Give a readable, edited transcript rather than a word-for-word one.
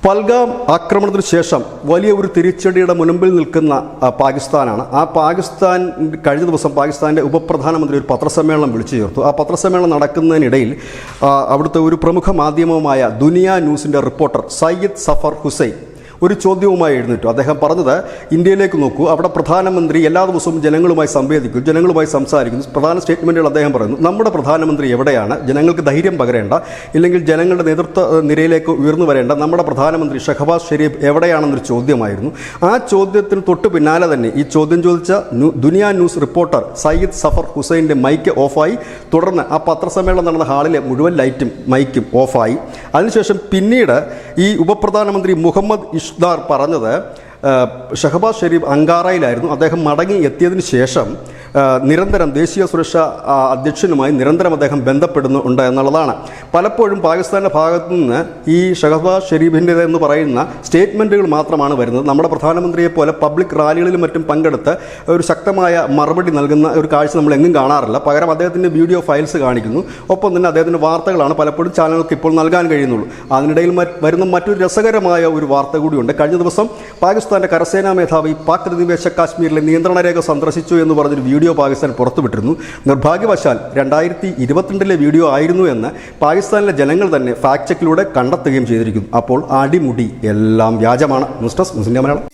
പൽഗാം ആക്രമണത്തിന് ശേഷം വലിയ ഒരു തിരിച്ചടിയുടെ മുൻപിൽ നിൽക്കുന്ന പാകിസ്ഥാനാണ്. ആ പാകിസ്ഥാൻ കഴിഞ്ഞ ദിവസം പാകിസ്ഥാൻ്റെ ഉപപ്രധാനമന്ത്രി ഒരു പത്രസമ്മേളനം വിളിച്ചു ചേർത്തു. ആ പത്രസമ്മേളനം നടക്കുന്നതിനിടയിൽ അവിടുത്തെ ഒരു പ്രമുഖ മാധ്യമമായ ദുനിയ ന്യൂസിൻ്റെ റിപ്പോർട്ടർ സയ്യിദ് സഫർ ഹുസൈൻ ഒരു ചോദ്യവുമായി എഴുന്നേറ്റു. അദ്ദേഹം പറഞ്ഞത്, ഇന്ത്യയിലേക്ക് നോക്കൂ, അവിടെ പ്രധാനമന്ത്രി എല്ലാ ദിവസവും ജനങ്ങളുമായി സംവേദിക്കും, ജനങ്ങളുമായി സംസാരിക്കുന്നു. പ്രധാന സ്റ്റേറ്റ്മെൻറ്റുകൾ അദ്ദേഹം പറയുന്നു. നമ്മുടെ പ്രധാനമന്ത്രി എവിടെയാണ്? ജനങ്ങൾക്ക് ധൈര്യം പകരേണ്ട, ഇല്ലെങ്കിൽ ജനങ്ങളുടെ നേതൃത്വ നിരയിലേക്ക് ഉയർന്നു വരേണ്ട നമ്മുടെ പ്രധാനമന്ത്രി ഷഹബാസ് ഷെരീഫ് എവിടെയാണെന്നൊരു ചോദ്യമായിരുന്നു. ആ ചോദ്യത്തിന് തൊട്ട് പിന്നാലെ തന്നെ ഈ ചോദ്യം ചോദിച്ച ദുനിയ ന്യൂസ് റിപ്പോർട്ടർ സയ്യിദ് സഫർ ഹുസൈൻ്റെ മൈക്ക് ഓഫായി. തുടർന്ന് ആ പത്രസമ്മേളനം നടന്ന ഹാളിലെ മുഴുവൻ ലൈറ്റും മൈക്കും ഓഫായി. അതിനുശേഷം പിന്നീട് ഈ ഉപപ്രധാനമന്ത്രി മുഹമ്മദ് ഇഷ്ദാർ പറഞ്ഞത് ഷഹബാസ് ഷെരീഫ് അങ്കാറയിലായിരുന്നു. അദ്ദേഹം മടങ്ങി എത്തിയതിന് ശേഷം നിരന്തരം ദേശീയ സുരക്ഷാ അധ്യക്ഷനുമായി നിരന്തരം അദ്ദേഹം ബന്ധപ്പെടുന്നുണ്ട് എന്നുള്ളതാണ്. പലപ്പോഴും പാകിസ്ഥാൻ്റെ ഭാഗത്തു നിന്ന് ഈ ഷഹബാസ് ഷെരീഫിൻ്റെതെന്ന് പറയുന്ന സ്റ്റേറ്റ്മെൻറ്റുകൾ മാത്രമാണ് വരുന്നത്. നമ്മുടെ പ്രധാനമന്ത്രിയെ പോലെ പബ്ലിക് റാലികളിലും മറ്റും പങ്കെടുത്ത് ഒരു ശക്തമായ മറുപടി നൽകുന്ന ഒരു കാഴ്ച നമ്മൾ എങ്ങും കാണാറില്ല. പകരം അദ്ദേഹത്തിൻ്റെ വീഡിയോ ഫയൽസ് കാണിക്കുന്നു. ഒപ്പം തന്നെ അദ്ദേഹത്തിൻ്റെ വാർത്തകളാണ് പലപ്പോഴും ചാനലുകൾക്ക് ഇപ്പോൾ നൽകാൻ കഴിയുന്നുള്ളൂ. അതിനിടയിൽ വരുന്ന മറ്റൊരു രസകരമായ ഒരു വാർത്ത കൂടിയുണ്ട്. കഴിഞ്ഞ ദിവസം പാകിസ്ഥാൻ്റെ കരസേനാ മേധാവി പാക് അധിനിവേശ കാശ്മീരിലെ നിയന്ത്രണ രേഖ സന്ദർശിച്ചു എന്ന് പറഞ്ഞൊരു വീഡിയോ പാകിസ്ഥാൻ പുറത്തുവിട്ടിരുന്നു. നിർഭാഗ്യവശാൽ 2022 വീഡിയോ ആയിരുന്നു എന്ന് പാകിസ്ഥാനിലെ ജനങ്ങൾ തന്നെ ഫാക്ട് ചെക്കിലൂടെ കണ്ടെത്തുകയും ചെയ്തിരിക്കുന്നു. അപ്പോൾ അടിമുടി എല്ലാം വ്യാജമാണ്. ന്യൂസ് ഡെസ്ക് മുസ്ലിം മലയാളം.